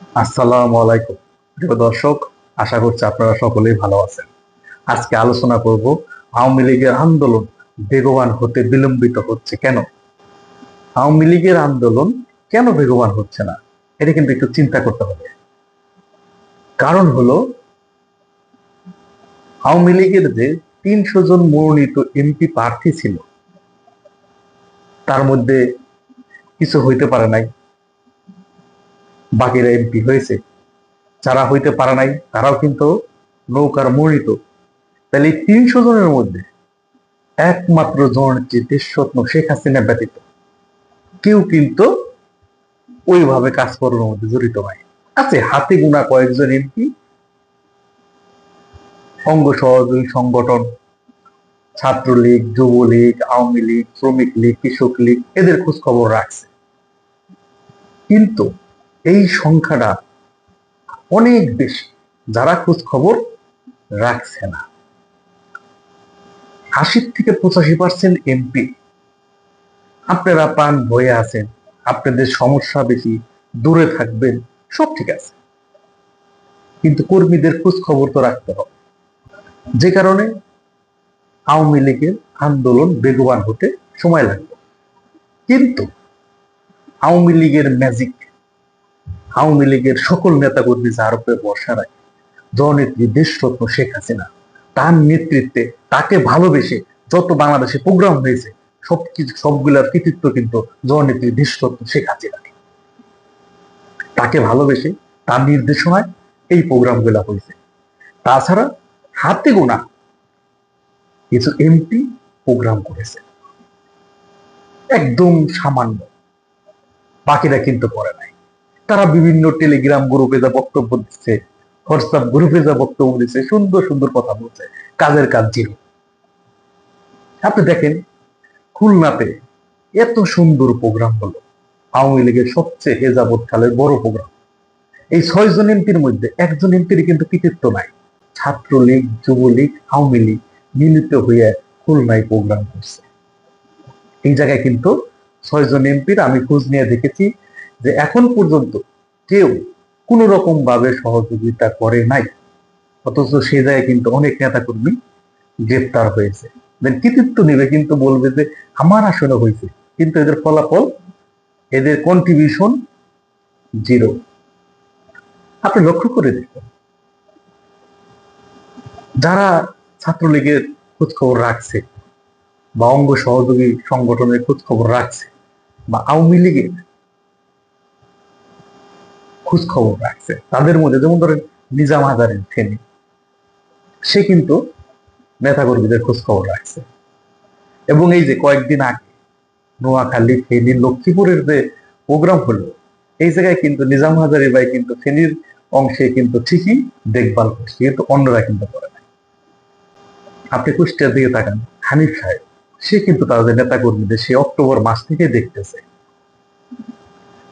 আসসালামু আলাইকুম প্রিয় দর্শক, আশা করছি আপনারা সকলেই ভালো আছেন। আজকে আলোচনা করব আওয়ামী লীগের আন্দোলন বেগবান হতে বিলম্বিত হচ্ছে কেন। আওয়ামী লীগের আন্দোলন কেন বেগবান হচ্ছে না, এটা কিন্তু একটু চিন্তা করতে হবে। কারণ হলো, আওয়ামী লীগের যে ৩০০ জন মনোনীত এমপি প্রার্থী ছিল, তার মধ্যে কিছু হইতে পারে নাই, বাকিরা এমপি হয়েছে। যারা হইতে পারে নাই তারাও কিন্তু নৌকার মনোনীত। তাহলে এই ৩০০ জনের মধ্যে একমাত্র জননেত্রী দেশরত্ন শেখ হাসিনা ব্যতীত কেউ কিন্তু ওইভাবে কাজকর্মের মধ্যে জড়িত হয়। আছে হাতে গোনা কয়েকজন এমপি, অঙ্গ সহযোগী সংগঠন, ছাত্রলীগ, যুবলীগ, আওয়ামী লীগ, শ্রমিক লীগ, কৃষক লীগ, এদের খোঁজ খবর রাখছে। কিন্তু এই সংখ্যাটা অনেক বেশি যারা খোঁজ খবর রাখছে না। ৮০ থেকে ৮৫% এমপি আপনারা প্রাণ ভয়ে আছেন, আপনাদের সমস্যা বেশি, দূরে থাকবেন, সব ঠিক আছে, কিন্তু কর্মীদের খোঁজ খবর তো রাখতে হবে। যে কারণে আওয়ামী লীগের আন্দোলন বেগবান হতে সময় লাগবে। কিন্তু আওয়ামী লীগের ম্যাজিক, আওয়ামী লীগের সকল নেতাকর্মী যার উপরে ভরসা রাখে, জননেত্রী দেশরত্ন শেখ হাসিনা, তার নেতৃত্বে, তাকে ভালোবেসে যত বাংলাদেশে প্রোগ্রাম হয়েছে, সবকিছু সবগুলার কৃতিত্ব কিন্তু জননেত্রী দেশরত্ন শেখ হাসিনা। তাকে ভালোবেসে তার নির্দেশনায় এই প্রোগ্রাম গুলা হয়েছে। তাছাড়া হাতে গোনা কিছু এমপি প্রোগ্রাম করেছে, একদম সামান্য, বাকিরা কিন্তু করে নাই। তারা বিভিন্ন টেলিগ্রাম গ্রুপে যা বক্তব্য দিচ্ছে, হোয়াটসঅ্যাপ গ্রুপে যা বক্তব্য দিচ্ছে, সুন্দর সুন্দর কথা বলছে, কাজের কাজ জিরো। আপনি দেখেন, খুলনাতে এত সুন্দর প্রোগ্রাম হলো, আওয়ামী লীগের সবচেয়ে হেজাবত কালের বড় প্রোগ্রাম। এই ৬ জন এমপির মধ্যে একজন এমপির কিন্তু কৃতিত্ব নাই। ছাত্রলীগ, যুবলীগ, আওয়ামী লীগ মিলিত হয়ে খুলনায় প্রোগ্রাম করছে। এই জায়গায় কিন্তু ৬ জন এমপির আমি খোঁজ নিয়ে দেখেছি যে এখন পর্যন্ত কেউ কোন রকম ভাবে সহযোগিতা করে নাই। অথচ সে জায়গায় কিন্তু অনেক নেতা কর্মী গ্রেপ্তার হয়েছে। কৃতিত্ব নেবে কিন্তু বলবে যে আমার আসলে হয়েছে, কিন্তু এদের ফলাফল, এদের কন্ট্রিবিউশন জিরো। আপনি লক্ষ্য করে দেখুন, যারা ছাত্রলীগের খোঁজ খবর রাখছে, বা অঙ্গ সহযোগী সংগঠনের খোঁজ খবর রাখছে, বা আওয়ামী লীগের খোঁজ খবর রাখছে, তাদের মধ্যে যেমন ধরেন নিজাম হাজারের ফেনী, সে কিন্তু নেতাকর্মীদের খোঁজ খবর রাখছে। এবং এই যে কয়েকদিন আগে নোয়াখালী, ফেনী, লক্ষ্মীপুরের যে প্রোগ্রাম হলো, এই জায়গায় কিন্তু নিজাম হাজারি ভাই কিন্তু ফেনীর অংশে কিন্তু ঠিকই দেখভাল করছে, কিন্তু অন্যরা কিন্তু করে না। আপনি কুষ্টিয়ার দিকে তাকান, হানিফ সাহেব, সে কিন্তু তাদের নেতা কর্মীদের সে অক্টোবর মাস থেকে দেখতেছে।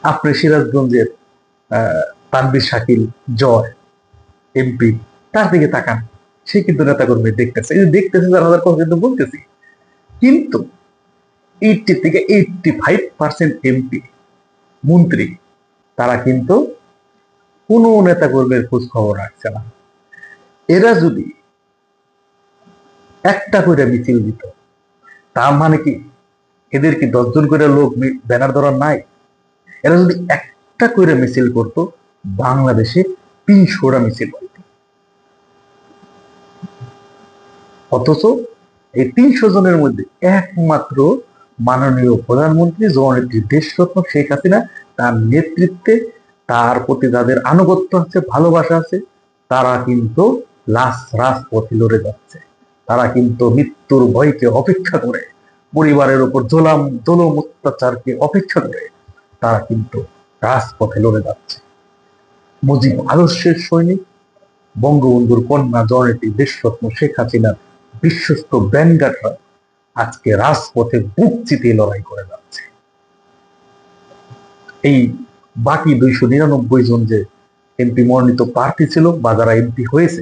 আপনি সিরাজগঞ্জের তানভীর শাকিল জয় এমপি, তার দিকে তাকান, সে কিন্তু নেতা কর্মী দেখতেছে। এই যে দেখতেছে, যারা কথা কিন্তু বলতেছি, কিন্তু 80 থেকে 85% এমপি, মন্ত্রী, তারা কিন্তু কোন নেতা কর্মীর খোঁজ খবর রাখছে না। এরা যদি একটা করে মিছিল দিত, তার মানে কি এদের কি 10 জন করে লোক ব্যানার ধরার নাই? এরা যদি একটা করে মিছিল করত, বাংলাদেশে ৩০০টা মিছিল হইত। অথচ এই ৩০০ জনের মধ্যে একমাত্র মাননীয় প্রধানমন্ত্রী জননেত্রী দেশরত্ন শেখ হাসিনা, তার নেতৃত্বে, তার প্রতি যাদের আনুগত্য আছে, ভালোবাসা আছে, তারা কিন্তু রাজপথে লড়ে যাচ্ছে। তারা কিন্তু মৃত্যুর ভয়কে অপেক্ষা করে, পরিবারের উপর জুলুম অত্যাচারকে অপেক্ষা করে তারা কিন্তু রাজপথে লড়ে যাচ্ছে। মুজিব আদর্শের সৈনিক, বঙ্গবন্ধুর কন্যা জননেত্রী দেশরত্ন শেখ হাসিনার বিশ্বস্ত ব্যান্ডাররা আজকে রাজপথে বুক চিতিয়ে লড়াই করে যাচ্ছে। এই বাকি ২৯৯ জন যে এমপি মনোনীত প্রার্থী ছিল, বা যারা এমপি হয়েছে,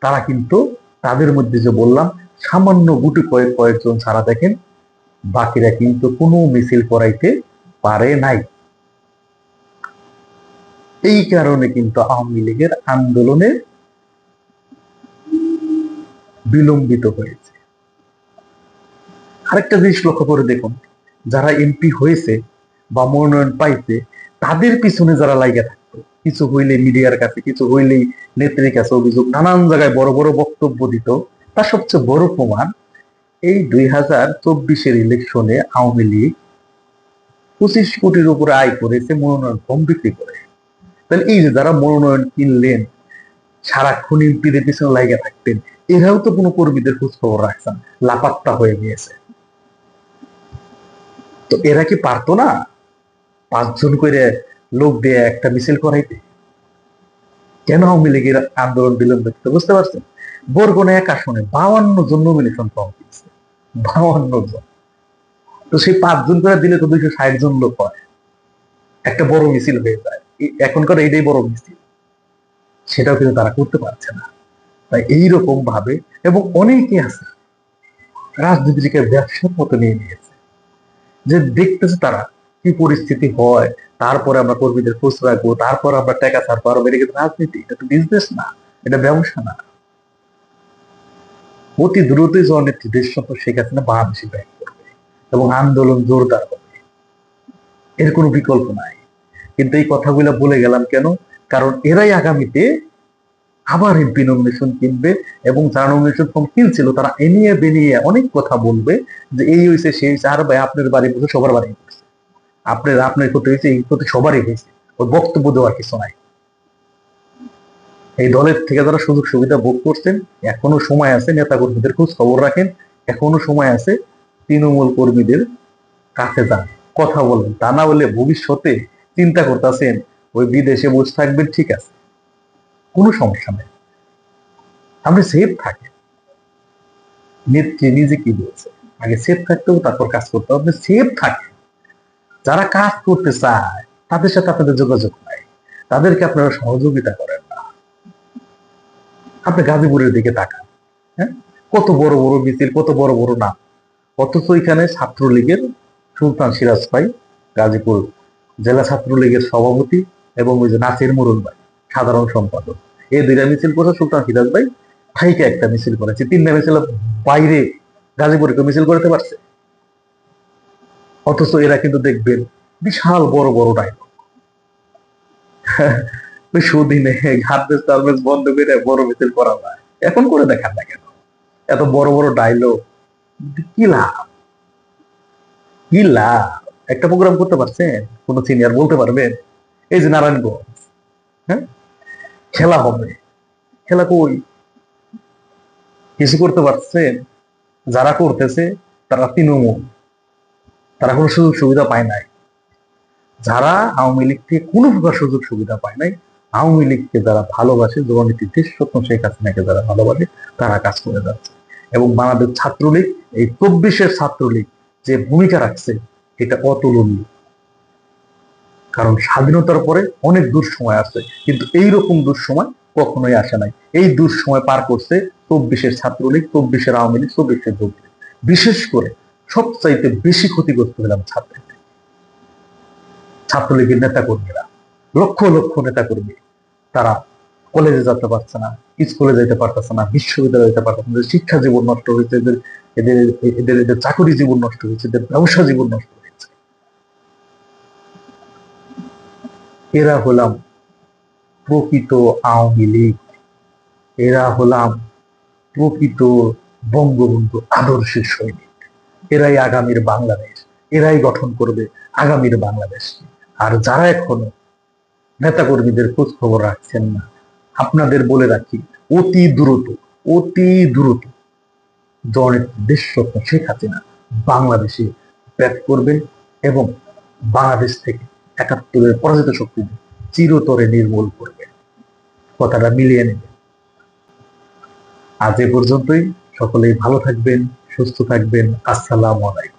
তারা কিন্তু, তাদের মধ্যে যে বললাম সামান্য গুটি কয়েকজন ছাড়া দেখেন, বাকিরা কিন্তু কোনো মিছিল করাইতে পারে নাই। এই কারণে কিন্তু আওয়ামী লীগের আন্দোলনে বিলম্বিত হয়েছে। আরেকটা জিনিস লক্ষ্য করে দেখুন, যারা এমপি হয়েছে বা মনোনয়ন পাইছে, তাদের পিছনে যারা লাইগা থাকতো, কিছু হইলে মিডিয়ার কাছে, কিছু হইলেই নেত্রীর কাছে অভিযোগ, নানান জায়গায় বড় বড় বক্তব্য দিত, তার সবচেয়ে বড় প্রমাণ এই 2024-এর ইলেকশনে আওয়ামী লীগ 25 কোটির উপরে আয় করেছে মনোনয়ন ফর্ম বিক্রি করে। তাহলে এই যে যারা মনোনয়ন কিনলেন, সারাক্ষণ এমপিদের পিছনে লাইগা থাকতেন, এরাও তো কোনো কর্মীদের খোঁজ খবর রাখছেন, লাপাত্তা হয়ে গিয়েছে। তো এরা কি পারতো না 5 জন করে লোক দিয়ে একটা মিছিল করাইতে? কেন আওয়ামী লীগের আন্দোলন বিলম্বিত? বুঝতে পারছেন? বরগুনা এক আসনে 52 জন নমিনেশন ফর্ম দিয়েছে, 52 জন। তো সেই 5 জন করে দিলে তো 260 জন লোক হয়, একটা বড় মিছিল হয়ে যায়। এখনকার এইটাই বড় মিছিল, সেটাও কিন্তু তারা করতে পারছে না। তাই এইরকম ভাবে, এবং অনেকে আছে রাজনীতিকে ব্যবসার মতো নিয়ে নিয়েছে, যে দেখতেছে তারা কি পরিস্থিতি হয়, তারপরে আমরা কর্মীদের খোঁজ রাখবো, তারপর আমরা টাকা ছাড়বো। আর এটা কিন্তু রাজনীতি, এটা তো বিজনেস না, এটা ব্যবসা না। অতি দ্রুতই জননেত্রী দেশ সম্পর্কে শেখ হাসিনা বাংলাদেশে ব্যাক করবে এবং আন্দোলন জোরদার হবে, এর কোনো বিকল্প নাই। কিন্তু এই কথাগুলো বলে গেলাম কেন? কারণ এরাই আগামীতে আবার এমপি নমিনেশন কিনবে, এবং যারা নমিনেশন ফর্ম কিনছিল তারা এনিয়ে বেনিয়ে অনেক কথা বলবে, যে এই হয়েছে সেই হয়েছে, আর ভাই আপনার বাড়ি বসে সবার বাড়ি হয়েছে, আপনার ক্ষতি হয়েছে, এই ক্ষতি সবারই হয়েছে। ওই বক্তব্য দেওয়ার কিছু নাই। এই দলের থেকে যারা সুযোগ সুবিধা ভোগ করছেন, এখনো সময় আছে, নেতা কর্মীদের খোঁজ খবর রাখেন, এখনো সময় আছে, তৃণমূল কর্মীদের কাছে যান, কথা বলেন। তা না হলে ভবিষ্যতে চিন্তা করতেছেন ওই বিদেশে বসে থাকবেন, ঠিক আছে, কোনো সমস্যা নেই, আপনি সেফ থাকেন। নেত্রী নিজে কি বলছে, আগে সেফ থাকতে হবে, তারপর কাজ করতে হবে। আপনি সেফ থাকেন। যারা কাজ করতে চায় তাদের সাথে আপনাদের যোগাযোগ নাই, তাদেরকে আপনারা সহযোগিতা করেন না। আপনি গাজীপুরের দিকে তাকান, হ্যাঁ, কত বড় বড় মিছিল, কত বড় বড় নাম, অথচ এখানে ছাত্রলীগের সুলতান সিরাজ ভাই, গাজীপুর জেলা ছাত্রলীগের সভাপতি, এবং ওই যে নাসির মুরুল ভাই সাধারণ সম্পাদক, এই দুইটা মিছিল করেছে। সুলতান সিরাজ ভাই ভাইকে একটা মিছিল করেছে, 3টা মিছিল বাইরে গাজীপুরে কেউ মিছিল করতে পারছে? অথচ এরা কিন্তু দেখবেন বিশাল বড় বড় ডায়লগ, ওই সুদিনে গার্মেন্টস টার্মেন্টস বন্ধ করে বড় মিছিল করা যায়, এখন করে দেখান না কেন? এত বড় বড় ডায়লগ, কি লাভ? কি লাভ? একটা প্রোগ্রাম করতে পারছেন? কোন সিনিয়র বলতে পারবেন? এই যে নারায়ণগঞ্জ, হ্যাঁ, খেলা হবে, খেলা কই? কিছু করতে পারছেন? যারা করতেছে তারা তৃণমূল, তারা কোনো সুযোগ সুবিধা পায় নাই। যারা আওয়ামী লীগ থেকে কোনো প্রকার সুযোগ সুবিধা পায় নাই, আওয়ামী লীগকে যারা ভালোবাসে, দুর্নীতি দেশরত্ন শেখ হাসিনাকে যারা ভালোবাসে, তারা কাজ করে যাচ্ছে। এবং বাংলাদেশ ছাত্রলীগ, এই 24-এর ছাত্রলীগ যে ভূমিকা রাখছে, এটা অতুলনীয়। কারণ স্বাধীনতার পরে অনেক দুঃসময় আসছে, কিন্তু এইরকম দুঃসময় কখনোই আসে নাই। এই দুঃসময় পার করছে 24-এর ছাত্রলীগ, 24-এর আওয়ামী লীগ, 24-এর যুবলীগ। বিশেষ করে সবচাইতে বেশি ক্ষতিগ্রস্ত হলাম ছাত্রলীগের নেতা কর্মীরা। লক্ষ লক্ষ নেতা কর্মী, তারা কলেজে যেতে পারছে না, স্কুলে যেতে পারতেছে না, বিশ্ববিদ্যালয়ে যেতে পারতেছে না। শিক্ষা জীবন নষ্ট হয়েছে, এদের এদের এদের এদের চাকরি জীবন নষ্ট হয়েছে, এদের ব্যবসা জীবন নষ্ট হয়েছে। এরা হলাম প্রকৃত আওয়ামী লীগ, এরা হলাম প্রকৃত বঙ্গবন্ধু আদর্শের সৈনিক। এরাই আগামীর বাংলাদেশ, এরাই গঠন করবে আগামীর বাংলাদেশ। আর যারা এখনো নেতাকর্মীদের খোঁজ খবর রাখছেন না, আপনাদের বলে রাখি, অতি দ্রুত, অতি দ্রুত জননেত্রী দেশরত্ন শেখ হাসিনা বাংলাদেশে ব্যাক করবেন, এবং বাংলাদেশ থেকে 71-এর পরাজিত শক্তি চিরতরে নির্মূল করবেন। কথাটা মিলিয়ে নেবেন। আজ এ পর্যন্তই। সকলেই ভালো থাকবেন, সুস্থ থাকবেন। আসসালামু আলাইকুম।